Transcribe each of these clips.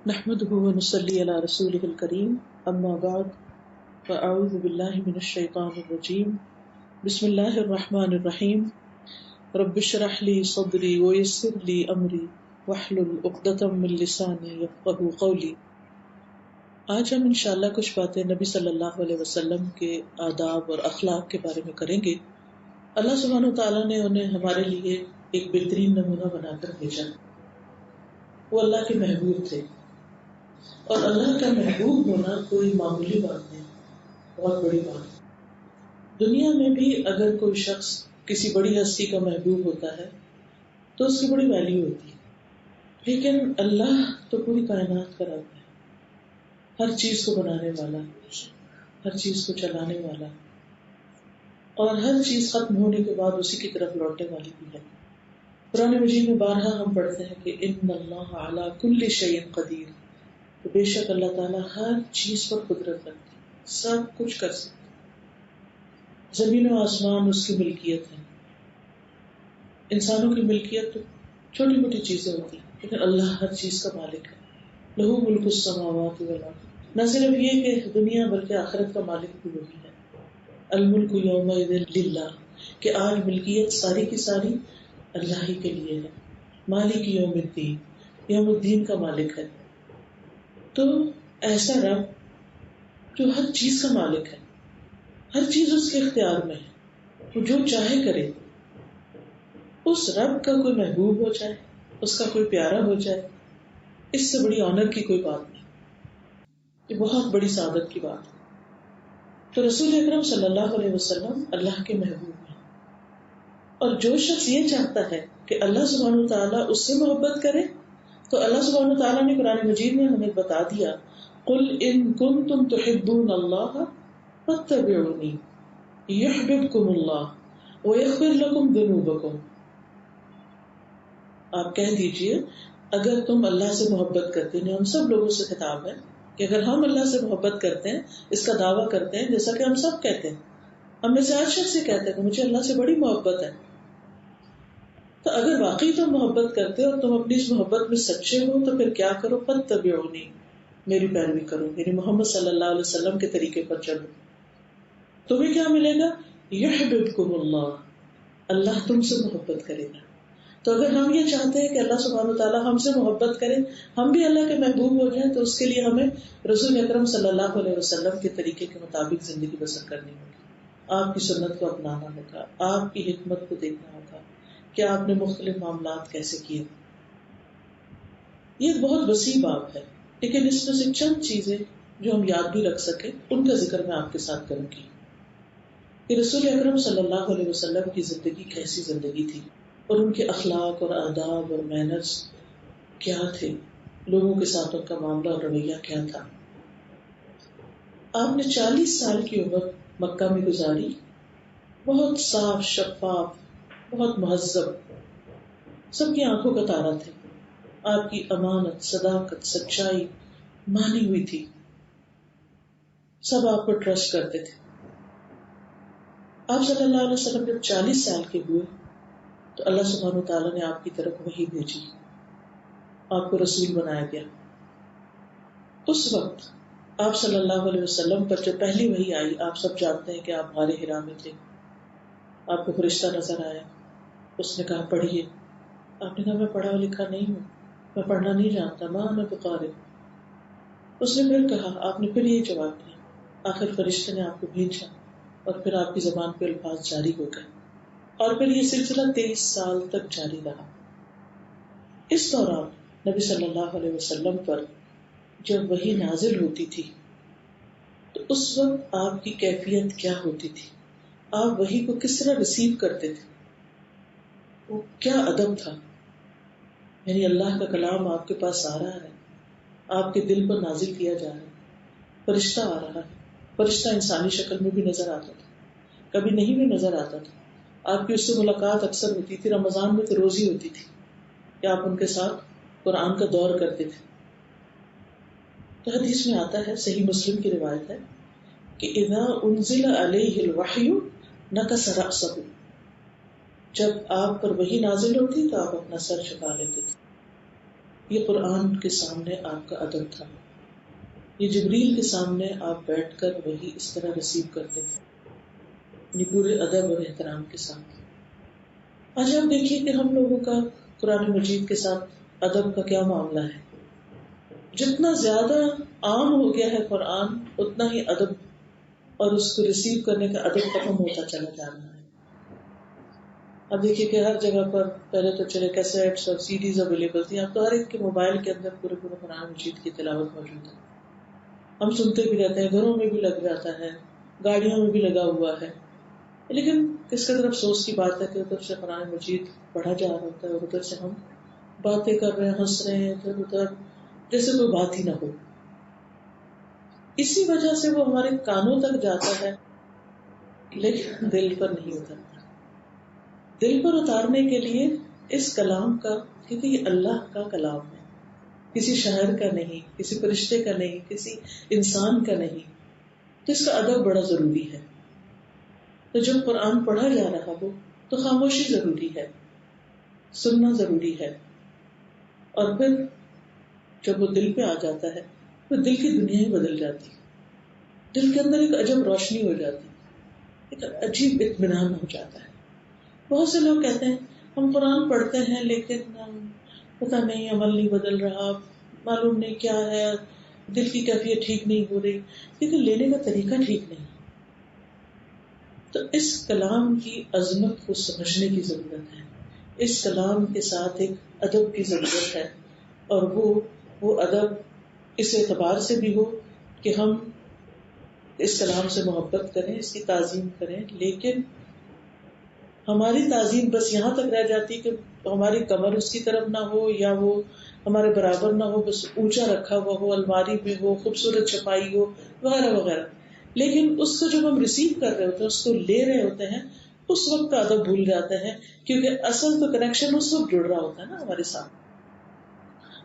نحمده ونصلي على رسوله الكريم اما بعد فاعوذ بالله من الشيطان الرجيم بسم الله الرحمن الرحيم رب اشرح لي صدري ويسر لي امري واحلل عقدة من لساني يفقهوا قولي۔ آج ہم انشاءاللہ کچھ باتیں نبی صلی اللہ علیہ وسلم کے آداب اور اخلاق کے بارے میں کریں گے۔ اللہ سبحانہ وتعالیٰ نے انہیں ہمارے لیے ایک بہترین نمونہ بنا کر بھیجا۔ وہ اللہ کے محبوب تھے، اور اللہ کا محبوب ہونا کوئی معمولی بات نہیں، بہت بڑی بات۔ دنیا میں بھی اگر کوئی شخص کسی بڑی ہستی کا محبوب ہوتا ہے تو اس کی بڑی ویلیو ہوتی ہے، لیکن اللہ تو پوری کائنات کا رب ہے، ہر چیز کو بنانے والا، ہر چیز کو چلانے والا، اور ہر چیز ختم ہونے کے بعد اسی کی طرف لوٹنے والی بھی ہے۔ قرآن مجید میں بارہا ہم پڑھتے ہیں کہ ان اللہ علی کل شیء قدیر، تو بے شک اللہ تعالیٰ ہر چیز پر قدرت رکھتے ہیں، سب کچھ کر سکتے ہیں۔ زمین و آسمان اس کی ملکیت ہے۔ انسانوں کی ملکیت تو چھوٹی موٹی چیزیں ہوتی ہیں، لیکن اللہ ہر چیز کا مالک ہے۔ لہو ملک السماوات والارض، نہ صرف یہ کہ دنیا بلکہ آخرت کا مالک بھی وہی ہے۔ الملک یومئذ للہ، کہ آج ملکیت ساری کی ساری اللہ ہی کے لیے ہے۔ مالک یوم الدین، یوم الدین کا مالک ہے۔ تو ایسا رب جو ہر چیز کا مالک ہے، ہر چیز اس کے اختیار میں ہے، وہ جو چاہے کرے، اس رب کا کوئی محبوب ہو جائے، اس کا کوئی پیارا ہو جائے، اس سے بڑی آنر کی کوئی بات نہیں، یہ بہت بڑی سعادت کی بات ہے۔ تو رسول اکرم صلی اللہ علیہ وسلم اللہ کے محبوب ہیں، اور جو شخص یہ چاہتا ہے کہ اللہ سبحانہ وتعالیٰ اس سے محبت کرے تو اللہ سبحانہ وتعالیٰ نے قرآن مجید میں ہمیں بتا دیا، قل ان کنتم تحبون اللہ فاتبعونی یحببکم اللہ ویغفر لکم ذنوبکم۔ آپ کہہ دیجئے اگر تم اللہ سے محبت کرتے ہیں، ہم سب لوگوں سے خطاب ہے کہ اگر ہم اللہ سے محبت کرتے ہیں، اس کا دعویٰ کرتے ہیں جیسا کہ ہم سب کہتے ہیں، ہم میں سے ہر شخص سے کہتے ہیں کہ مجھے اللہ سے بڑی محبت ہے، تو اگر واقعی تم محبت کرتے اور تم اپنی اس محبت میں سچے ہو تو پھر کیا کرو، فاتبعونی، میری پیروی کرو، یعنی محمد صلی اللہ علیہ وسلم کے طریقے پر چلو۔ تمہیں کیا ملے گا؟ یحببکم اللہ، اللہ تم سے محبت کرے گا۔ تو اگر ہم یہ چاہتے ہیں کہ اللہ سبحانہ وتعالیٰ ہم سے محبت کرے، ہم بھی اللہ کے محبوب ہو جائیں، تو اس کے لیے ہمیں رسول اکرم صلی اللہ علیہ وسلم کے طریقے کے مطابق زندگی بسر کرنی ہوگی، آپ کی سنت کو اپنانا ہوگا، آپ کی حکمت کو دیکھنا ہوگا کہ آپ نے مختلف معاملات کیسے کیے۔ یہ ایک بہت وسیع باب ہے، لیکن اس میں سے چند چیزیں جو ہم یاد بھی رکھ سکیں ان کا ذکر میں آپ کے ساتھ کروں گی کہ رسول اکرم صلی اللہ علیہ وسلم کی زندگی کیسی زندگی تھی، اور ان کے اخلاق اور آداب اور مینرز کیا تھے، لوگوں کے ساتھ ان کا معاملہ اور رویہ کیا تھا۔ آپ نے 40 سال کی عمر مکہ میں گزاری، بہت صاف شفاف، بہت مہذب، سب کی آنکھوں کا تارا تھے۔ آپ کی امانت، صداقت، سچائی مانی ہوئی تھی، سب آپ پر ٹرسٹ کرتے تھے۔ آپ صلی اللہ علیہ وسلم جب 40 سال کے ہوئے تو اللہ سبحانہ وتعالیٰ نے آپ کی طرف وحی بھیجی، آپ کو رسول بنایا گیا۔ اس وقت آپ صلی اللہ علیہ وسلم پر جب پہلی وحی آئی، آپ سب جانتے ہیں کہ آپ غار حرا میں تھے، آپ کو فرشتہ نظر آیا، اس نے کہا پڑھیے، آپ نے کہا میں پڑھا لکھا نہیں ہوں، میں پڑھنا نہیں جانتا، ماں میں بقارئ۔ اس نے پھر کہا، آپ نے پھر یہ جواب دیا، آخر فرشتے نے آپ کو بھیجا، اور پھر آپ کی زبان پہ الفاظ جاری ہو گئے، اور پھر یہ سلسلہ 23 سال تک جاری رہا۔ اس دوران نبی صلی اللہ علیہ وسلم پر جب وحی نازل ہوتی تھی تو اس وقت آپ کی کیفیت کیا ہوتی تھی، آپ وحی کو کس طرح ریسیو کرتے تھے، وہ کیا ادب تھا۔ یعنی اللہ کا کلام آپ کے پاس آ رہا ہے، آپ کے دل پر نازل کیا جا رہا ہے، فرشتہ آ رہا ہے، فرشتہ انسانی شکل میں بھی نظر آتا تھا، کبھی نہیں بھی نظر آتا تھا۔ آپ کی اس سے ملاقات اکثر ہوتی تھی، رمضان میں تو روزی ہوتی تھی کہ آپ ان کے ساتھ قرآن کا دور کرتے تھے۔ تو حدیث میں آتا ہے، صحیح مسلم کی روایت ہے کہ اذا انزل علیہ الوحی نکس رأسہ، جب آپ پر وحی نازل ہوتی تو آپ اپنا سر جھکا لیتے تھے، یہ قرآن کے سامنے آپ کا ادب تھا. یہ جبریل کے سامنے آپ بیٹھ کر وہی اس طرح ریسیو کرتے تھے، یعنی پورے ادب اور احترام کے ساتھ. آج آپ دیکھیے کہ ہم لوگوں کا قرآن مجید کے ساتھ ادب کا کیا معاملہ ہے. جتنا زیادہ عام ہو گیا ہے قرآن، اتنا ہی ادب اور اس کو ریسیو کرنے کا ادب ختم ہوتا چلا جا رہا ہے. اب دیکھیے کہ ہر جگہ پر پہلے تو چلے کیسٹس اور سی ڈیز اویلیبل تھی، اب تو ہر ایک کے موبائل کے اندر پورے قرآن مجید کی تلاوت موجود ہے. ہم سنتے بھی رہتے ہیں، گھروں میں بھی لگ جاتا ہے، گاڑیوں میں بھی لگا ہوا ہے. لیکن کس قدر افسوس کی بات ہے کہ ادھر سے قرآن مجید پڑھا جا رہا ہوتا ہے اور ادھر سے ہم باتیں کر رہے ہیں، ہنس رہے ہیں ادھر ادھر، جیسے کوئی بات ہی نہ ہو. اسی وجہ سے وہ ہمارے کانوں تک جاتا ہے لیکن دل پر نہیں اترتا. دل پر اتارنے کے لیے اس کلام کا، کیونکہ یہ اللہ کا کلام ہے، کسی شاعر کا نہیں، کسی فرشتے کا نہیں، کسی انسان کا نہیں، تو اس کا ادب بڑا ضروری ہے. تو جب قرآن پڑھا جا رہا ہو تو خاموشی ضروری ہے، سننا ضروری ہے. اور پھر جب وہ دل پہ آ جاتا ہے تو دل کی دنیا ہی بدل جاتی ہے. دل کے اندر ایک عجب روشنی ہو جاتی ہے، ایک عجیب اطمینان ہو جاتا ہے. بہت سے لوگ کہتے ہیں ہم قرآن پڑھتے ہیں لیکن پتہ نہیں عمل نہیں بدل رہا، معلوم نہیں کیا ہے، دل کی کیفیت ٹھیک نہیں ہو رہی، لیکن لینے کا طریقہ ٹھیک نہیں. تو اس کلام کی عظمت کو سمجھنے کی ضرورت ہے، اس کلام کے ساتھ ایک ادب کی ضرورت ہے. اور وہ ادب اس اعتبار سے بھی ہو کہ ہم اس کلام سے محبت کریں، اس کی تعظیم کریں، لیکن ہماری تعظیم بس یہاں تک رہ جاتی کہ ہماری کمر اس کی طرف نہ ہو یا وہ ہمارے برابر نہ ہو، بس اونچا رکھا ہوا ہو، الماری میں ہو، خوبصورت چھپائی ہو، وغیرہ وغیرہ. لیکن اس کو جب ہم ریسیو کر رہے ہوتے ہیں، اس کو لے رہے ہوتے ہیں، اس وقت کا ادب بھول جاتے ہیں، کیونکہ اصل تو کنیکشن اس وقت جڑ رہا ہوتا ہے نا ہمارے ساتھ.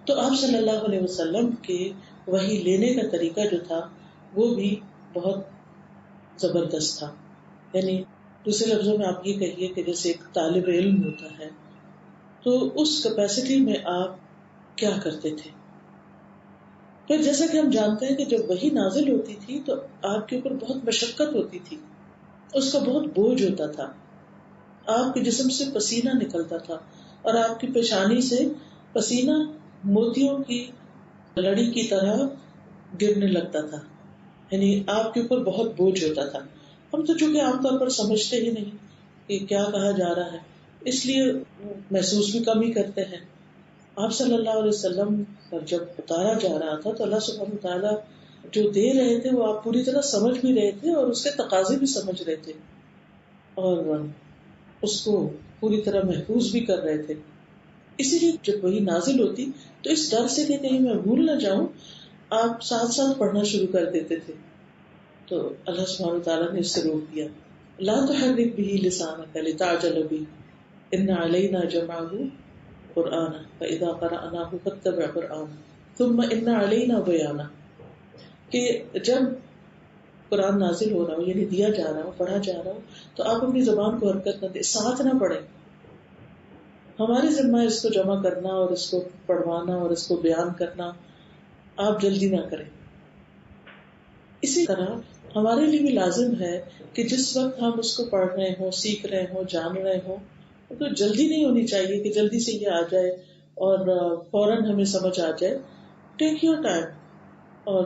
تو آپ صلی اللہ علیہ وسلم کے وحی لینے کا طریقہ جو تھا وہ بھی بہت زبردست تھا. یعنی دوسرے لفظوں میں آپ یہ کہیے کہ جیسے ایک طالب علم ہوتا ہے تو اس کیپیسٹی میں آپ کیا کرتے تھے. پھر جیسا کہ ہم جانتے ہیں کہ جب وحی نازل ہوتی تھی تو آپ کے اوپر بہت مشقت ہوتی تھی، اس کا بہت بوجھ ہوتا تھا، آپ کے جسم سے پسینہ نکلتا تھا اور آپ کی پیشانی سے پسینہ موتیوں کی لڑی کی طرح گرنے لگتا تھا. یعنی آپ کے اوپر بہت بوجھ ہوتا تھا. ہم تو چونکہ عام طور پر سمجھتے ہی نہیں کہ کیا کہا جا رہا ہے، اس لیے محسوس بھی کم ہی کرتے ہیں. آپ صلی اللہ علیہ وسلم پر جب اتارا جا رہا تھا تو اللہ سبحانہ وتعالیٰ جو دے رہے تھے وہ آپ پوری طرح سمجھ بھی رہے تھے اور اس کے تقاضے بھی سمجھ رہے تھے اور اس کو پوری طرح محفوظ بھی کر رہے تھے. اسی لیے جب وہی نازل ہوتی تو اس ڈر سے کہ کہیں میں بھول نہ جاؤں، آپ ساتھ ساتھ پڑھنا شروع کر دیتے تھے. تو اللہ سبحانہ وتعالیٰ نے اس سے روک دیا، لا تحرک به لسانک لتعجل به ان علینا جمعہ قرآن فاذا قرأناه فاتبع قرآن ثم ان علینا بیانہ. کہ جب قرآن نازل ہو رہا ہو، یعنی دیا جا رہا ہو، پڑھا جا رہا ہو، تو آپ اپنی زبان کو حرکت نہ دیں، ساتھ نہ پڑھیں. ہمارے ذمہ ہے اس کو جمع کرنا اور اس کو پڑھوانا اور اس کو بیان کرنا، آپ جلدی نہ کریں. اسی طرح ہمارے لیے بھی لازم ہے کہ جس وقت ہم اس کو پڑھ رہے ہوں، سیکھ رہے ہوں، جان رہے ہوں، تو جلدی نہیں ہونی چاہیے کہ جلدی سے یہ آ جائے اور فوراً ہمیں سمجھ آ جائے. ٹیک یور ٹائم اور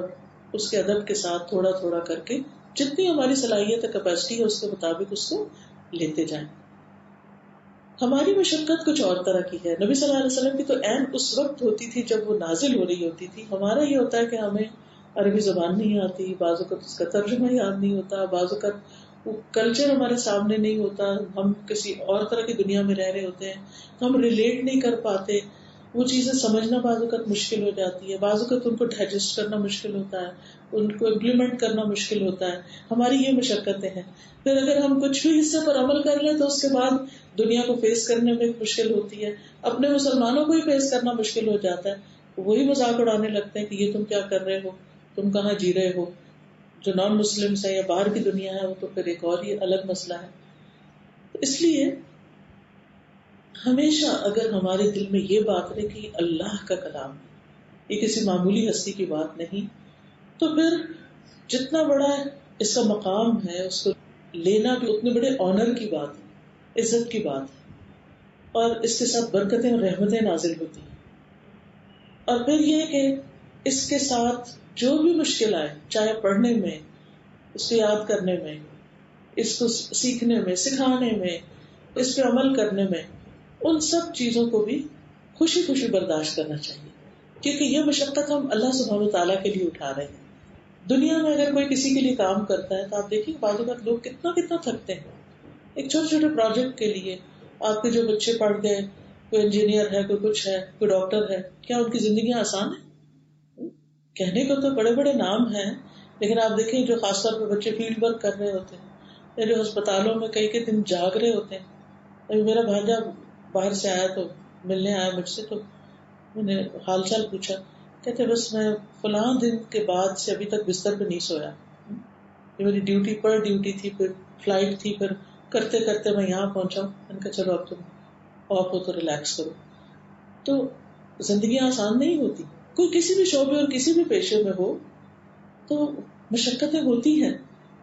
اس کے ادب کے ساتھ تھوڑا تھوڑا کر کے جتنی ہماری صلاحیت کیپیسٹی ہے اس کے مطابق اس کو لیتے جائیں. ہماری مشقت کچھ اور طرح کی ہے. نبی صلی اللہ علیہ وسلم کی تو عین اس وقت ہوتی تھی جب وہ نازل ہو رہی ہوتی تھی. ہمارا یہ ہوتا ہے کہ ہمیں عربی زبان نہیں آتی، بعض اوقات اس کا ترجمہ یاد نہیں ہوتا، بعض اوقات وہ کلچر ہمارے سامنے نہیں ہوتا، ہم کسی اور طرح کی دنیا میں رہ رہے ہوتے ہیں تو ہم ریلیٹ نہیں کر پاتے، وہ چیزیں سمجھنا بعض اوقات مشکل ہو جاتی ہے، بعض اوقات ان کو ڈائجسٹ کرنا مشکل ہوتا ہے، ان کو امپلیمنٹ کرنا مشکل ہوتا ہے. ہماری یہ مشقتیں ہیں. پھر اگر ہم کچھ بھی حصے پر عمل کر لیں تو اس کے بعد دنیا کو فیس کرنے میں مشکل ہوتی ہے، اپنے مسلمانوں کو ہی فیس کرنا مشکل ہو جاتا ہے. وہی مذاق اڑانے لگتے ہیں کہ یہ تم کیا کر رہے ہو، تم کہاں جی رہے ہو. جو نان مسلمس ہیں یا باہر کی دنیا ہے وہ تو پھر ایک اور ہی الگ مسئلہ ہے. تو اس لیے ہمیشہ اگر ہمارے دل میں یہ بات رہے کہ اللہ کا کلام ہے، یہ کسی معمولی ہستی کی بات نہیں، تو پھر جتنا بڑا اس کا مقام ہے اس کو لینا بھی اتنے بڑے آنر کی بات ہے، عزت کی بات ہے، اور اس کے ساتھ برکتیں اور رحمتیں نازل ہوتی ہیں۔ اور پھر یہ کہ اس کے ساتھ جو بھی مشکل آئے، چاہے پڑھنے میں، اس کو یاد کرنے میں، اس کو سیکھنے میں، سکھانے میں، اس پہ عمل کرنے میں، ان سب چیزوں کو بھی خوشی خوشی برداشت کرنا چاہیے، کیونکہ یہ مشقت ہم اللہ سبحانہ وتعالیٰ کے لیے اٹھا رہے ہیں۔ دنیا میں اگر کوئی کسی کے لیے کام کرتا ہے تو آپ دیکھیں بعض اوقات لوگ کتنا کتنا تھکتے ہیں ایک چھوٹے چھوٹے پروجیکٹ کے لیے۔ آپ کے جو بچے پڑھ گئے، کوئی انجینئر ہے، کوئی کچھ ہے، کوئی ڈاکٹر ہے، کیا ان کی زندگیاں آسان ہیں؟ کہنے کو تو بڑے بڑے نام ہیں، لیکن آپ دیکھیں جو خاص طور پہ بچے فیلڈ ورک کر رہے ہوتے ہیں یا جو ہسپتالوں میں کئی کئی دن جاگ رہے ہوتے ہیں۔ ابھی میرا بھانجا باہر سے آیا تو ملنے آیا مجھ سے، تو میں نے حال چال پوچھا، کہتے بس میں فلاں دن کے بعد سے ابھی تک بستر پہ نہیں سویا، یہ میری ڈیوٹی پر ڈیوٹی تھی، پھر فلائٹ تھی، پھر کرتے کرتے میں یہاں پہنچا ہوں۔ میں نے کہا چلو اب تم آف ہو تو ریلیکس کرو۔ تو زندگیاں آسان نہیں ہوتی، کوئی کسی بھی شعبے اور کسی بھی پیشے میں ہو تو مشقتیں ہوتی ہیں،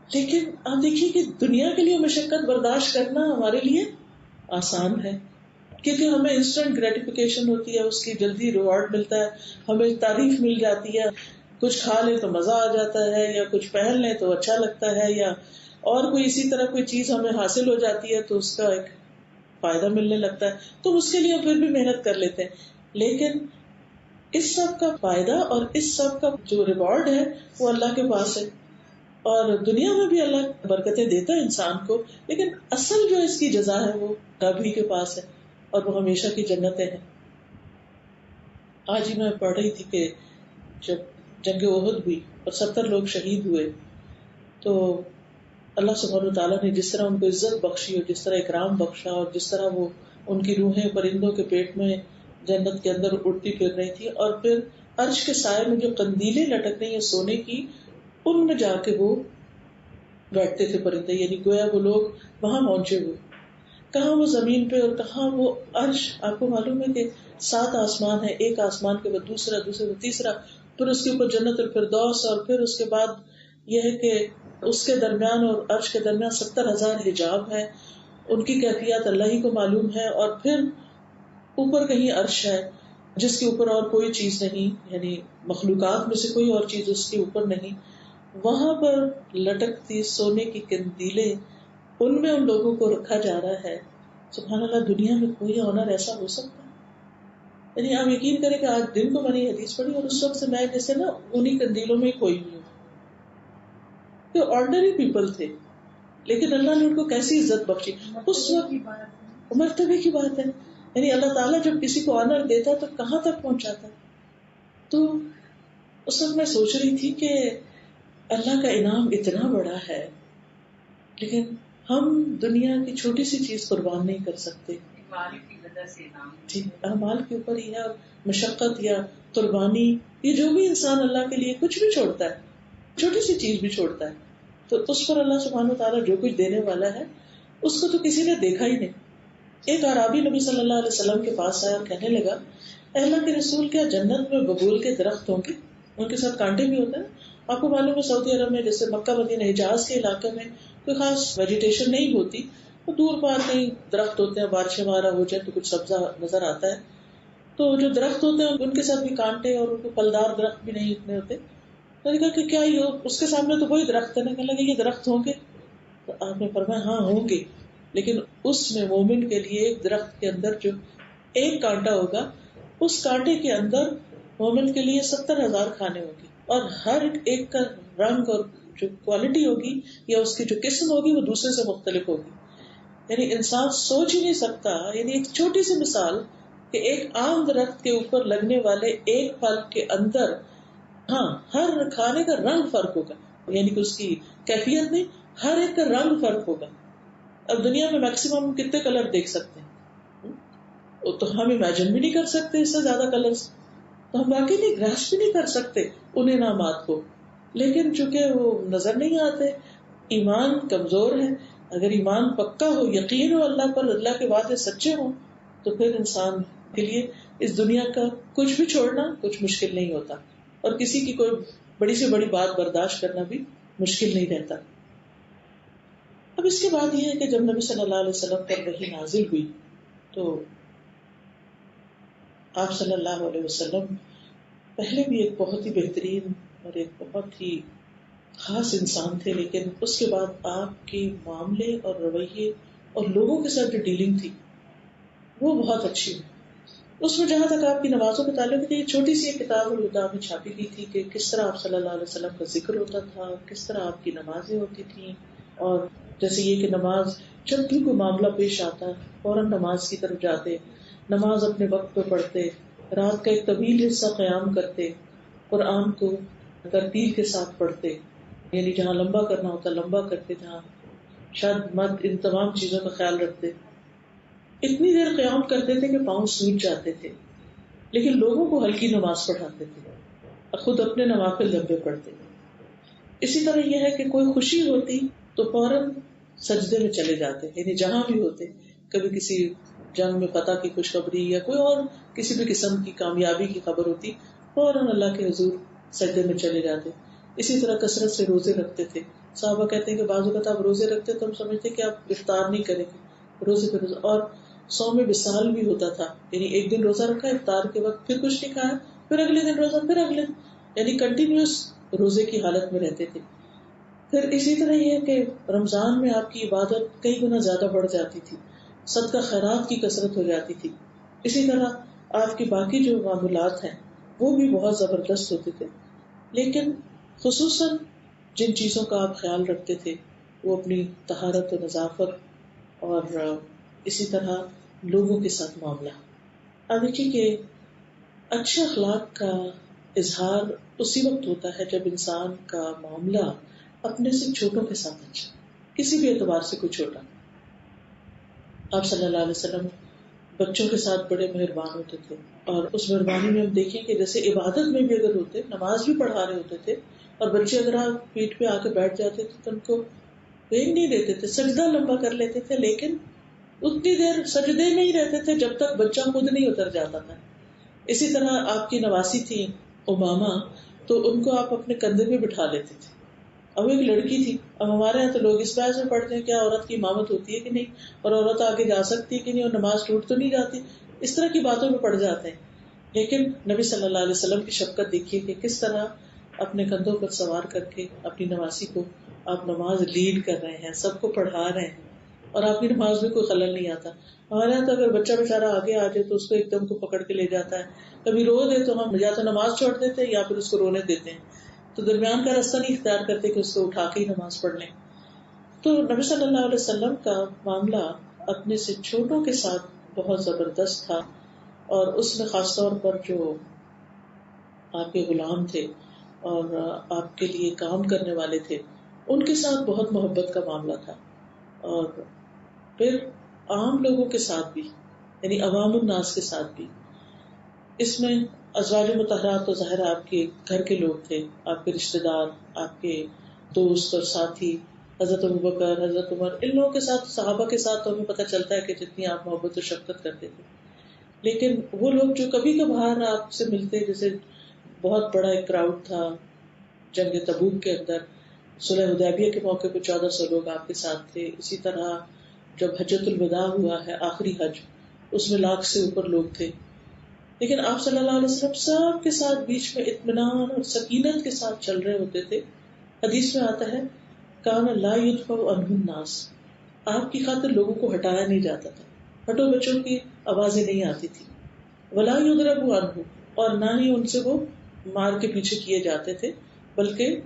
لیکن آپ دیکھیے کہ دنیا کے لیے مشقت برداشت کرنا ہمارے لیے آسان ہے، کیونکہ ہمیں انسٹنٹ گریٹیفیکیشن ہوتی ہے، اس کی جلدی ریوارڈ ملتا ہے، ہمیں تعریف مل جاتی ہے، کچھ کھا لیں تو مزہ آ جاتا ہے، یا کچھ پہن لیں تو اچھا لگتا ہے، یا اور کوئی اسی طرح کوئی چیز ہمیں حاصل ہو جاتی ہے تو اس کا ایک فائدہ ملنے لگتا ہے، تو اس کے لیے ہم پھر بھی محنت کر لیتے ہیں۔ لیکن اس سب کا فائدہ اور اس سب کا جو ریوارڈ ہے وہ اللہ کے پاس ہے، اور دنیا میں بھی اللہ برکتیں دیتا ہے انسان کو، لیکن اصل جو اس کی جزا ہے وہ رب ہی کے پاس ہے، اور وہ ہمیشہ کی جنتیں ہیں۔ آج ہی میں پڑھ رہی تھی کہ جب جنگ احد ہوئی اور 70 لوگ شہید ہوئے، تو اللہ سبحانہ وتعالیٰ نے جس طرح ان کو عزت بخشی اور جس طرح اکرام بخشا، اور جس طرح وہ ان کی روحیں پرندوں کے پیٹ میں جنت کے اندر اڑتی پھر رہی تھی، اور پھر عرش کے سائے میں جو قندیلیں لٹک رہی ہیں سونے کی، ان میں جا کے وہ بیٹھتے تھے پرندے، یعنی گویا وہ لوگ وہاں پہنچے ہوئے، کہاں وہ زمین پہ اور کہاں وہ عرش۔ آپ کو معلوم ہے کہ 7 آسمان ہے، ایک آسمان کے بعد دوسرا، دوسرے بعد تیسرا، پھر اس کے اوپر جنت الفردوس، اور پھر اس کے بعد یہ ہے کہ اس کے درمیان اور عرش کے درمیان 70,000 حجاب ہے، ان کی کیفیات اللہ ہی کو معلوم ہے، اور پھر اوپر کہیں عرش ہے جس کے اوپر اور کوئی چیز نہیں، یعنی مخلوقات میں سے کوئی اور چیز اس کے اوپر نہیں، وہاں پر لٹکتی سونے کی قندیلیں، ان میں ان لوگوں کو رکھا جا رہا ہے۔ سبحان اللہ، دنیا میں کوئی آنر ایسا ہو سکتا ہے؟ یعنی آپ یقین کریں کہ آج دن کو میں نے حدیث پڑھی اور اس وقت سے میں جیسے نا انہی قندیلوں میں کوئی نہیں ہوں، کہ آرڈنری پیپل تھے، لیکن اللہ نے ان کو کیسی عزت بخشی اس وقت، مرتبے کی بات ہے۔ یعنی اللہ تعالیٰ جب کسی کو آنر دیتا تو کہاں تک پہنچاتا۔ تو اس وقت میں سوچ رہی تھی کہ اللہ کا انعام اتنا بڑا ہے، لیکن ہم دنیا کی چھوٹی سی چیز قربان نہیں کر سکتے، جی اعمال کے اوپر ہی ہے، اور مشقت یا قربانی، یہ جو بھی انسان اللہ کے لیے کچھ بھی چھوڑتا ہے، چھوٹی سی چیز بھی چھوڑتا ہے، تو اس پر اللہ سبحانہ وتعالیٰ جو کچھ دینے والا ہے اس کو تو کسی نے دیکھا ہی نہیں۔ ایک اعرابی نبی صلی اللہ علیہ وسلم کے پاس آیا اور کہنے لگا، اے اللہ کے رسول، کیا جنت میں ببول کے درخت ہوں گے؟ ان کے ساتھ کانٹے بھی ہوتے ہیں۔ آپ کو معلوم ہے سعودی عرب میں جیسے مکہ مدینہ حجاز کے علاقے میں کوئی خاص ویجیٹیشن نہیں ہوتی، وہ دور پار کہیں درخت ہوتے ہیں، بارش وغیرہ ہو جائے تو کچھ سبزہ نظر آتا ہے، تو جو درخت ہوتے ہیں ان کے ساتھ بھی کانٹے اور ان کو پھلدار درخت بھی نہیں اتنے ہوتے۔ میں نے کہا کہ کیا یہ اس کے سامنے تو وہی درخت ہے نا؟ کہنے لگے یہ درخت ہوں گے؟ تو آپ نے فرمایا ہاں ہوں گے، لیکن اس میں مومن کے لیے ایک درخت کے اندر جو ایک کانٹا ہوگا، اس کانٹے کے اندر مومن کے لیے 70,000 کھانے ہوں گے، اور ہر ایک کا رنگ اور جو کوالٹی ہوگی یا اس کی جو قسم ہوگی وہ دوسرے سے مختلف ہوگی۔ یعنی انسان سوچ ہی نہیں سکتا، یعنی ایک چھوٹی سی مثال کہ ایک عام درخت کے اوپر لگنے والے ایک پھل کے اندر، ہاں ہر کھانے کا رنگ فرق ہوگا، یعنی کہ اس کی کیفیت نہیں، ہر ایک کا رنگ فرق ہوگا۔ اب دنیا میں میکسیمم کتنے کلر دیکھ سکتے ہیں؟ تو ہم امیجن بھی نہیں کر سکتے اس سے زیادہ کلرز، تو ہم واقعی نہیں گراسپ بھی نہیں کر سکتے ان انعامات کو، لیکن چونکہ وہ نظر نہیں آتے، ایمان کمزور ہے۔ اگر ایمان پکا ہو، یقین ہو اللہ پر، اللہ کے وعدے سچے ہوں، تو پھر انسان کے لیے اس دنیا کا کچھ بھی چھوڑنا کچھ مشکل نہیں ہوتا، اور کسی کی کوئی بڑی سے بڑی بات برداشت کرنا بھی مشکل نہیں رہتا۔ اب اس کے بعد یہ ہے کہ جب نبی صلی اللہ علیہ وسلم پر وحی نازل ہوئی تو آپ صلی اللہ علیہ وسلم پہلے بھی ایک بہت ہی بہترین اور ایک بہت ہی خاص انسان تھے، لیکن اس کے بعد آپ کے معاملے اور رویے اور لوگوں کے ساتھ جو ڈیلنگ تھی وہ بہت اچھی ہے۔ اس میں جہاں تک آپ کی نمازوں کے تعلق ہے، یہ چھوٹی سی ایک کتاب الہدا میں چھاپی گئی تھی کہ کس طرح آپ صلی اللہ علیہ وسلم کا ذکر ہوتا تھا، کس طرح آپ کی نمازیں ہوتی تھیں، اور جیسے یہ کہ نماز جب بھی کوئی معاملہ پیش آتا فوراً نماز کی طرف جاتے، نماز اپنے وقت پہ پڑھتے، رات کا ایک طویل حصہ قیام کرتے، قرآن کو ترتیل کے ساتھ پڑھتے، یعنی جہاں لمبا کرنا ہوتا لمبا کرتے، جہاں شاید مد، ان تمام چیزوں کا خیال رکھتے، اتنی دیر قیام کرتے تھے کہ پاؤں سوج جاتے تھے، لیکن لوگوں کو ہلکی نماز پڑھاتے تھے، خود اپنے نوافل لمبے پڑھتے تھے۔ اسی طرح یہ ہے کہ کوئی خوشی ہوتی تو فوراً سجدے میں چلے جاتے، یعنی جہاں بھی ہوتے، کبھی کسی جنگ میں فتح کی خوشخبری یا کوئی اور کسی بھی قسم کی کامیابی کی خبر ہوتی، فوراً اللہ کے حضور سجدے میں چلے جاتے۔ اسی طرح کثرت سے روزے رکھتے تھے۔ صحابہ کہتے ہیں کہ بعض اوقات آپ روزے رکھتے تو ہم سمجھتے کہ آپ افطار نہیں کریں گے، روزے پہ روزہ، اور صوم وصال بھی ہوتا تھا، یعنی ایک دن روزہ رکھا افطار کے وقت، پھر کچھ نہیں کھایا، پھر اگلے دن روزہ، پھر اگلے دن، یعنی کنٹینیوس روزے کی حالت میں رہتے تھے۔ پھر اسی طرح یہ ہے کہ رمضان میں آپ کی عبادت کئی گنا زیادہ بڑھ جاتی تھی، صدقہ خیرات کی کثرت ہو جاتی تھی۔ اسی طرح آپ کی باقی جو معمولات ہیں وہ بھی بہت زبردست ہوتے تھے، لیکن خصوصاً جن چیزوں کا آپ خیال رکھتے تھے وہ اپنی طہارت و نظافت، اور اسی طرح لوگوں کے ساتھ معاملہ۔ اب دیکھیے کہ اچھے اخلاق کا اظہار اسی وقت ہوتا ہے جب انسان کا معاملہ اپنے سے چھوٹوں کے ساتھ اچھا، کسی بھی اعتبار سے کوئی چھوٹا۔ آپ صلی اللہ علیہ وسلم بچوں کے ساتھ بڑے مہربان ہوتے تھے، اور اس مہربانی میں ہم دیکھیں کہ جیسے عبادت میں بھی اگر ہوتے، نماز بھی پڑھا رہے ہوتے تھے، اور بچے اگر آپ پیٹ پہ آ کے بیٹھ جاتے تھے تو ان کو پین نہیں دیتے تھے، سجدہ لمبا کر لیتے تھے، لیکن اتنی دیر سجدے میں ہی رہتے تھے جب تک بچہ خود نہیں اتر جاتا تھا۔ اسی طرح آپ کی نواسی تھی امامہ، تو ان کو آپ اپنے کندھے پہ بٹھا لیتے تھے، اب ایک لڑکی تھی۔ اب ہمارے یہاں تو لوگ اس بحث میں پڑھتے ہیں کیا عورت کی امامت ہوتی ہے کہ نہیں، اور عورت آگے جا سکتی ہے کہ نہیں، اور نماز ٹوٹ تو نہیں جاتی، اس طرح کی باتوں میں پڑ جاتے ہیں۔ لیکن نبی صلی اللہ علیہ وسلم کی شفقت دیکھیے کہ کس طرح اپنے کندھوں پر سوار کر کے اپنی نواسی کو آپ نماز لیڈ کر رہے ہیں، سب کو پڑھا رہے ہیں، اور آپ کی نماز میں کوئی خلل نہیں آتا۔ ہمارے یہاں تو اگر بچہ بیچارہ آگے آ جائے تو اس کو ایک دم کو پکڑ کے لے جاتا ہے، کبھی رو دے تو ہم یا تو نماز چھوڑ دیتے ہیں یا پھر اس کو رونے دیتے ہیں، تو درمیان کا راستہ نہیں اختیار کرتے کہ اس کو اٹھا کے ہی نماز پڑھ لیں۔ تو نبی صلی اللہ علیہ وسلم کا معاملہ اپنے سے چھوٹوں کے ساتھ بہت زبردست تھا، اور اس میں خاص طور پر جو آپ کے غلام تھے اور آپ کے لیے کام کرنے والے تھے ان کے ساتھ بہت محبت کا معاملہ تھا، اور پھر عام لوگوں کے ساتھ بھی، یعنی عوام الناس کے ساتھ بھی۔ اس میں ازواج مطہرات تو ظاہر آپ کے گھر کے لوگ تھے، آپ کے رشتے دار، آپ کے دوست اور ساتھی، حضرت ابوبکر، حضرت عمر، ان لوگوں کے ساتھ، صحابہ کے ساتھ تو ہمیں پتہ چلتا ہے کہ جتنی آپ محبت و شفقت کرتے تھے۔ لیکن وہ لوگ جو کبھی کبھار آپ سے ملتے، جیسے بہت بڑا ایک کراؤڈ تھا جنگ تبوک کے اندر، صلح حدیبیہ کے موقع پہ 1400 لوگ آپ کے ساتھ تھے۔ اسی طرح جب حجۃ الوداع ہوا ہے، آخری حج، اس میں 100,000 سے اوپر لوگ تھے، لیکن آپ صلی اللہ علیہ وسلم سب کے ساتھ بیچ میں اطمینان اور سکینت کے ساتھ چل رہے ہوتے تھے۔ حدیث میں آتا ہے کان لا یدفع عنہ الناس، آپ کی خاطر لوگوں کو ہٹایا نہیں جاتا تھا، ہٹو بچوں کی آوازیں نہیں آتی تھی، ولا یضرب عنہ، اور نہ ہی ان سے وہ مار کے پیچھے کیے جاتے تھے، بلکہ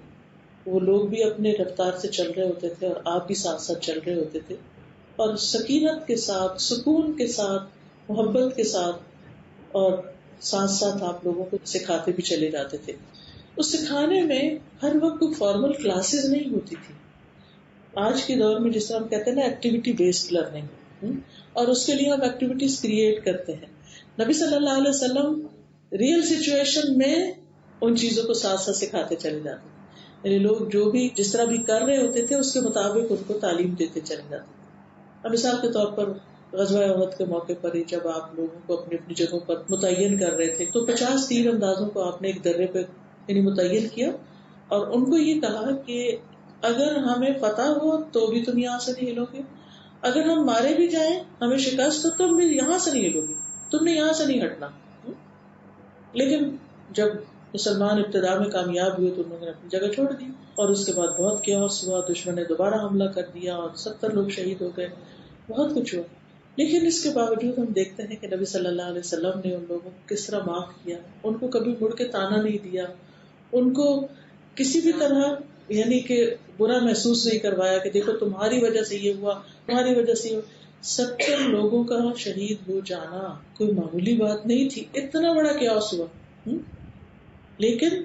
وہ لوگ بھی اپنے رفتار سے چل رہے ہوتے تھے اور آپ بھی ساتھ ساتھ چل رہے ہوتے تھے، اور سکینت کے ساتھ، سکون کے ساتھ، محبت کے ساتھ، اور ساتھ ساتھ آپ لوگوں کو سکھاتے بھی چلے جاتے تھے۔ اس سکھانے میں ہر وقت کوئی فارمل کلاسز نہیں ہوتی تھی۔ آج کے دور میں جس طرح ہم کہتے ہیں نا ایکٹیویٹی بیسڈ لرننگ، اور اس کے لیے ہم ایکٹیویٹیز کریٹ کرتے ہیں، نبی صلی اللہ علیہ وسلم ریئل سچویشن میں ان چیزوں کو ساتھ ساتھ سکھاتے چلے جاتے تھے، یعنی لوگ جو بھی جس طرح بھی کر رہے ہوتے تھے اس کے مطابق ان کو تعلیم دیتے چلے جاتے تھے۔ اب مثال کے طور پر غزوہ احد کے موقع پر ہی جب آپ لوگوں کو اپنی اپنی جگہوں پر متعین کر رہے تھے تو 50 تیر اندازوں کو آپ نے ایک درے پہ یعنی متعین کیا اور ان کو یہ کہا کہ اگر ہمیں فتح ہو تو بھی تم یہاں سے نہیں ہلو گے، اگر ہم مارے بھی جائیں ہمیں شکست تو تم بھی یہاں سے نہیں ہلو گے، تم نے یہاں سے نہیں ہٹنا۔ لیکن جب مسلمان ابتدا میں کامیاب ہوئے تو انہوں نے اپنی جگہ چھوڑ دی اور اس کے بعد بہت کیوس ہوا، دشمن نے دوبارہ حملہ کر دیا اور 70 لوگ شہید ہو گئے، بہت کچھ ہوا۔ لیکن اس کے باوجود ہم دیکھتے ہیں کہ نبی صلی اللہ علیہ وسلم نے ان لوگوں کو کس طرح معاف کیا، ان کو کبھی مڑ کے تانا نہیں دیا، ان کو کسی بھی طرح یعنی کہ برا محسوس نہیں کروایا کہ دیکھو تمہاری وجہ سے یہ ہوا، تمہاری وجہ سے یہ ہوا۔ 70 لوگوں کا شہید ہو جانا کوئی معمولی بات نہیں تھی، اتنا بڑا کیوس ہوا۔ لیکن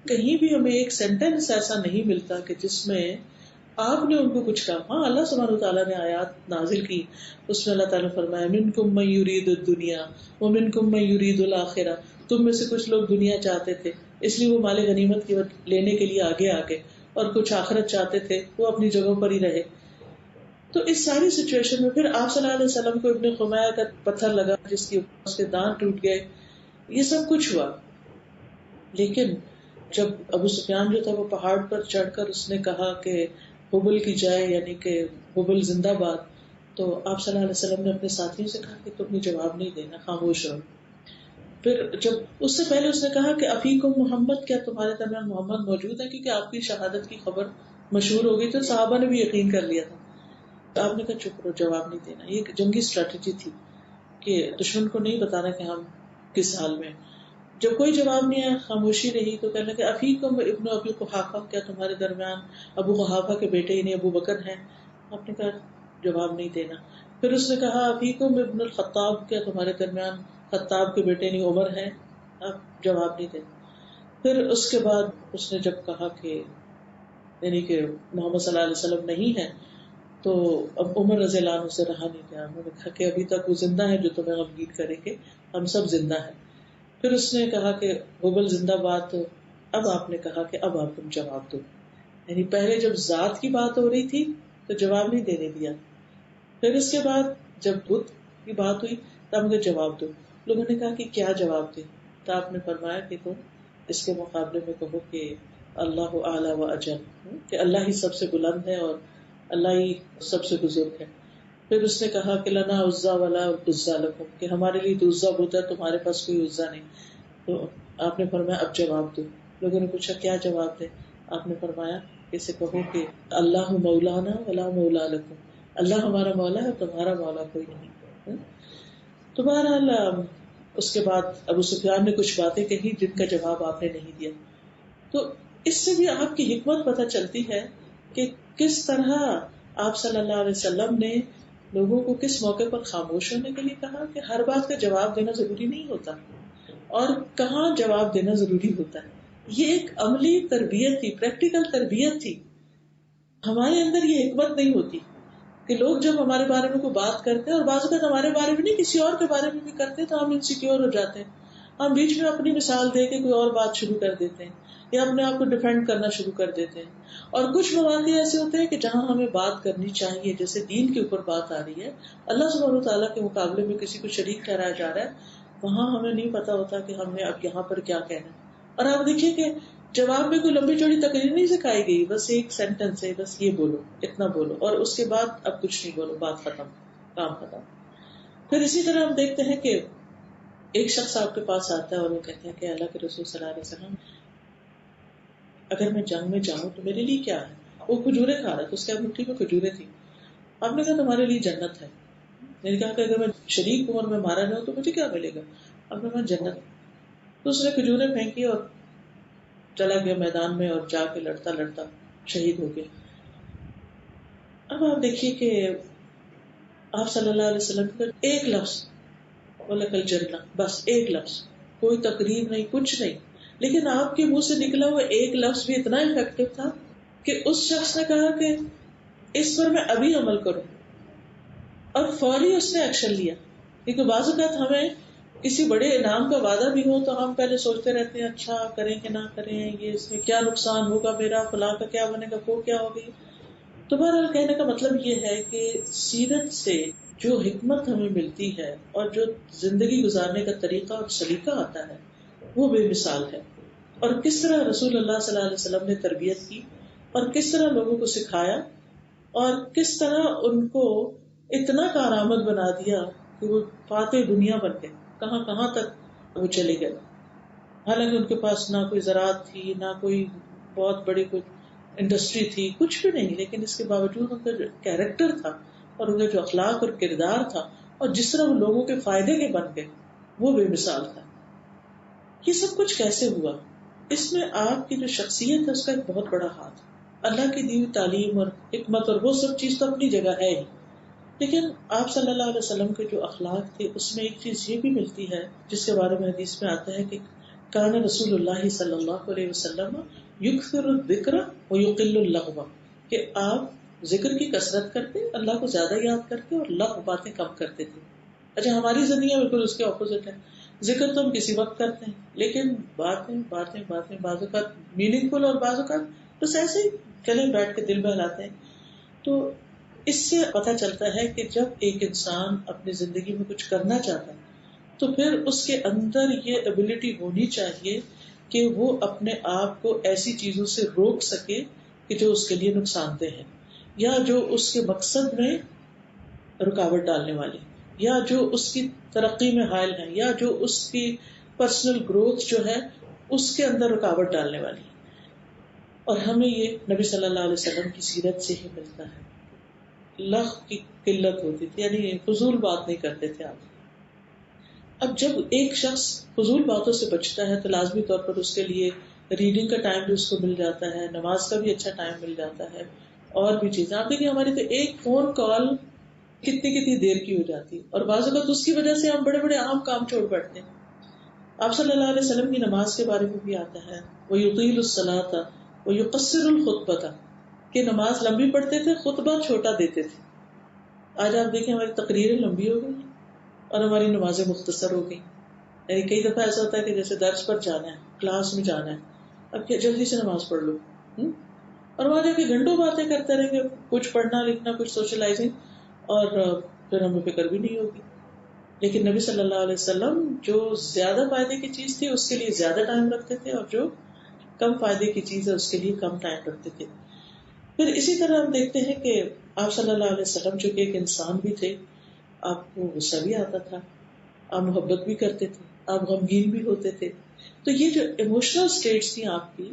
کہیں بھی ہمیں ایک سینٹینس ایسا نہیں ملتا کہ جس میں آپ نے ان کو کچھ کہا۔ ہاں اللہ سبحانہ وتعالیٰ نے آیات نازل کی، اس میں اللہ تعالیٰ نے فرمایا منکم من یرید الدنیا ومنکم من یرید الآخرہ، تم میں سے کچھ لوگ دنیا چاہتے تھے اس لیے وہ مال غنیمت کی لینے کے لیے آگے آگے، اور کچھ آخرت چاہتے تھے وہ اپنی جگہوں پر ہی رہے۔ تو اس ساری سچویشن میں پھر آپ صلی اللہ علیہ وسلم کو ابن خمیہ کا پتھر لگا جس کی اس کے دانت ٹوٹ گئے، یہ سب کچھ ہوا۔ لیکن جب ابو سفیان جو تھا وہ پہاڑ پر چڑھ کر اس نے کہا کہ حبل کی جائے یعنی کہ حبل زندہ باد، تو آپ صلی اللہ علیہ وسلم نے اپنے ساتھیوں سے کہا کہ تم نے جواب نہیں دینا، خاموش رہو۔ پھر جب اس سے پہلے اس نے کہا کہ افیکم محمد، کیا تمہارے درمیان محمد موجود ہے، کیونکہ آپ کی شہادت کی خبر مشہور ہو گئی تو صحابہ نے بھی یقین کر لیا تھا۔ تو آپ نے کہا چپ رہو، جواب نہیں دینا۔ یہ ایک جنگی اسٹریٹجی تھی کہ دشمن کو نہیں بتانا کہ ہم کس حال میں۔ جب کوئی جواب نہیں آیا، خاموشی رہی، تو کہنے لگے افیکم ابن ابی قحافہ، کیا تمہارے درمیان ابو قحافہ کے بیٹے یعنی ابو بکر ہیں؟ آپ نے کہا جواب نہیں دینا۔ پھر اس نے کہا افیکم ابن الخطاب، کیا تمہارے درمیان خطاب کے بیٹے یعنی عمر ہیں؟ آپ جواب نہیں دینا۔ پھر اس کے بعد اس نے جب کہا کہ یعنی کہ محمد صلی اللہ علیہ وسلم نہیں ہے، تو اب عمر رضی اللہ عنہ سے رہا نہیں گیا، انہوں نے کہا کہ ابھی تک وہ زندہ ہے جو تمہیں غمگین کریں گے، ہم سب زندہ ہیں۔ پھر اس نے کہا کہ حبل زندہ باد، تو اب آپ نے کہا کہ اب آپ تم جواب دو۔ یعنی پہلے جب ذات کی بات ہو رہی تھی تو جواب نہیں دینے دیا، پھر اس کے بعد جب بت کی بات ہوئی تب مجھے جواب دو۔ لوگوں نے کہا کہ کیا جواب دے؟ تو آپ نے فرمایا کہ تم اس کے مقابلے میں کہو کہ اللہ اعلیٰ و اجل، کہ اللہ ہی سب سے بلند ہے اور اللہ ہی سب سے بزرگ ہے۔ پھر اس نے کہا کہ لنا عزا ولا عزا لکم، کہ ہمارے لیے تو عزا بت ہے، تمہارے پاس کوئی عزا نہیں۔ تو آپ نے فرمایا اب جواب دو۔ لوگوں نے پوچھا کیا جواب دے؟ آپ نے فرمایا اسے کہو کہ اللہ مولانا ولا مولا لکم، اللہ ہمارا مولا ہے، تمہارا مولا کوئی نہیں۔ تو بہرحال اس کے بعد ابو سفیان نے کچھ باتیں کہی جن کا جواب آپ نے نہیں دیا۔ تو اس سے بھی آپ کی حکمت پتہ چلتی ہے کہ کس طرح آپ صلی اللہ علیہ وسلم نے لوگوں کو کس موقع پر خاموش ہونے کے لیے کہا کہ ہر بات کا جواب دینا ضروری نہیں ہوتا، اور کہاں جواب دینا ضروری ہوتا ہے۔ یہ ایک عملی تربیت تھی، پریکٹیکل تربیت تھی۔ ہمارے اندر یہ حکمت نہیں ہوتی کہ لوگ جب ہمارے بارے میں کوئی بات کرتے ہیں، اور بعض اوقات ہمارے بارے میں نہیں کسی اور کے بارے میں بھی کرتے ہیں، تو ہم انسیکیور ہو جاتے ہیں، ہم بیچ میں اپنی مثال دے کے کوئی اور بات شروع کر دیتے ہیں یا اپنے آپ کو ڈیفینڈ کرنا شروع کر دیتے ہیں۔ اور کچھ مواقع ایسے ہوتے ہیں کہ جہاں ہمیں بات کرنی چاہیے، جیسے دین کے اوپر بات آ رہی ہے، اللہ سبحانہ وتعالیٰ کے مقابلے میں کسی کو شریک ٹھہرایا جا رہا ہے، وہاں ہمیں نہیں پتا ہوتا کہ ہم نے اب یہاں پر کیا کہنا ہے۔ اور آپ دیکھیے کہ جواب میں کوئی لمبی چوڑی تقریر نہیں سکھائی گئی، بس ایک سینٹینس ہے، بس یہ بولو، اتنا بولو، اور اس کے بعد اب کچھ نہیں بولو، بات ختم، کام ختم۔ پھر اسی طرح ہم دیکھتے ہیں کہ ایک شخص آپ کے پاس آتا ہے اور وہ کہتے ہیں کہ اللہ کے رسول صلی اللہ علیہ وسلم اگر میں جنگ میں جاؤں تو میرے لیے کیا ہے؟ وہ کھجورے کھا رہا تھا، اس کے مٹھی میں کھجورے تھی۔ آپ نے کہا تمہارے لیے جنت ہے۔ میں نے کہا کہ اگر میں شریک عمر میں مارا جاؤں تو مجھے کیا ملے گا؟ آپ نے کہا جنت۔ تو اس نے کھجورے پھینکی اور چلا گیا میدان میں، اور جا کے لڑتا لڑتا شہید ہو گیا۔ اب آپ دیکھیے کہ آپ صلی اللہ علیہ وسلم کا ایک لفظ وَلَكَ الْجَنَّةُ، بس ایک لفظ، کوئی تقریر نہیں، کچھ نہیں، لیکن آپ کے منہ سے نکلا ہوا ایک لفظ بھی اتنا افیکٹو تھا کہ اس شخص نے کہا کہ اس پر میں ابھی عمل کروں، اور فوری اس نے ایکشن لیا۔ کیونکہ بعض اوقات ہمیں کسی بڑے انعام کا وعدہ بھی ہو تو ہم پہلے سوچتے رہتے ہیں اچھا کریں کہ نہ کریں، یہ اس میں کیا نقصان ہوگا میرا، فلاں کا کیا بنے گا، وہ کیا ہوگی۔ تو بہرحال کہنے کا مطلب یہ ہے کہ سیرت سے جو حکمت ہمیں ملتی ہے اور جو زندگی گزارنے کا طریقہ اور سلیقہ آتا ہے وہ بے مثال ہے. اور کس طرح رسول اللہ صلی اللہ علیہ وسلم نے تربیت کی اور کس طرح لوگوں کو سکھایا اور کس طرح ان کو اتنا کارآمد بنا دیا کہ وہ فاتح دنیا بن گئے، کہاں کہاں تک وہ چلے گئے. حالانکہ ان کے پاس نہ کوئی زراعت تھی، نہ کوئی بہت بڑی کوئی انڈسٹری تھی، کچھ بھی نہیں، لیکن اس کے باوجود ان کا جو کیریکٹر تھا اور ان کا جو اخلاق اور کردار تھا اور جس طرح وہ لوگوں کے فائدے کے بن گئے وہ بے مثال تھا. یہ سب کچھ کیسے ہوا؟ اس میں آپ کی جو شخصیت ہے اس کا ایک بہت بڑا ہاتھ. اللہ کی دی ہوئی تعلیم اور حکمت اور وہ سب چیز تو اپنی جگہ ہے ہی، لیکن آپ صلی اللہ علیہ وسلم کے جو اخلاق تھے اس میں ایک چیز یہ بھی ملتی ہے جس کے بارے میں حدیث میں آتا ہے کہ کان رسول اللہ صلی اللہ علیہ وسلم یکثر الذکر ویقل اللغو، کہ آپ ذکر کی کثرت کرتے، اللہ کو زیادہ یاد کرتے اور لغو باتیں کم کرتے تھے. اچھا ہماری زندگی بالکل اس کے اپوزٹ ہے. ذکر تو ہم کسی وقت کرتے ہیں لیکن باتیں باتیں باتیں بعض اوقات میننگ فل اور بعض اوقات بس ایسے ہی چلے بیٹھ کے دل بہلاتے ہیں. تو اس سے پتہ چلتا ہے کہ جب ایک انسان اپنی زندگی میں کچھ کرنا چاہتا ہے تو پھر اس کے اندر یہ ایبلٹی ہونی چاہیے کہ وہ اپنے آپ کو ایسی چیزوں سے روک سکے کہ جو اس کے لیے نقصان دہ ہے یا جو اس کے مقصد میں رکاوٹ ڈالنے والی یا جو اس کی ترقی میں حائل ہے یا جو اس کی پرسنل گروتھ جو ہے اس کے اندر رکاوٹ ڈالنے والی. اور ہمیں یہ نبی صلی اللہ علیہ وسلم کی سیرت سے ہی ملتا ہے. لغو کی قلت ہوتی تھی، یعنی فضول بات نہیں کرتے تھے آپ. اب جب ایک شخص فضول باتوں سے بچتا ہے تو لازمی طور پر اس کے لیے ریڈنگ کا ٹائم بھی اس کو مل جاتا ہے، نماز کا بھی اچھا ٹائم مل جاتا ہے اور بھی چیزیں. آپ دیکھیں ہماری تو ایک فون کال کتنی دیر کی ہو جاتی ہے اور بعض اوقات اس کی وجہ سے ہم بڑے بڑے عام کام چھوڑ بیٹھتے ہیں. آپ صلی اللہ علیہ وسلم کی نماز کے بارے میں بھی آتا ہے وَيُطِيلُ الصَّلَاةَ وَيُقَصِّرُ الْخُطْبَةَ، کہ نماز لمبی پڑھتے تھے، خطبہ چھوٹا دیتے تھے. آج آپ دیکھیں ہماری تقریریں لمبی ہو گئی ہیں اور ہماری نمازیں مختصر ہو گئی. یعنی کئی دفعہ ایسا ہوتا ہے کہ جیسے درس پر جانا ہے، کلاس میں جانا ہے، اب کیا جلدی سے نماز پڑھ لو، اور وہاں جا کے گھنٹوں باتیں کرتے رہیں گے، کچھ پڑھنا لکھنا، کچھ سوشلائزنگ، اور پھر ہمیں فکر بھی نہیں ہوگی. لیکن نبی صلی اللہ علیہ وسلم جو زیادہ فائدے کی چیز تھی اس کے لیے زیادہ ٹائم رکھتے تھے اور جو کم فائدے کی چیز ہے اس کے لیے کم ٹائم رکھتے تھے. پھر اسی طرح ہم دیکھتے ہیں کہ آپ صلی اللہ علیہ وسلم چونکہ ایک انسان بھی تھے، آپ کو غصہ بھی آتا تھا، آپ محبت بھی کرتے تھے، آپ غمگین بھی ہوتے تھے. تو یہ جو ایموشنل اسٹیٹس تھی آپ کی،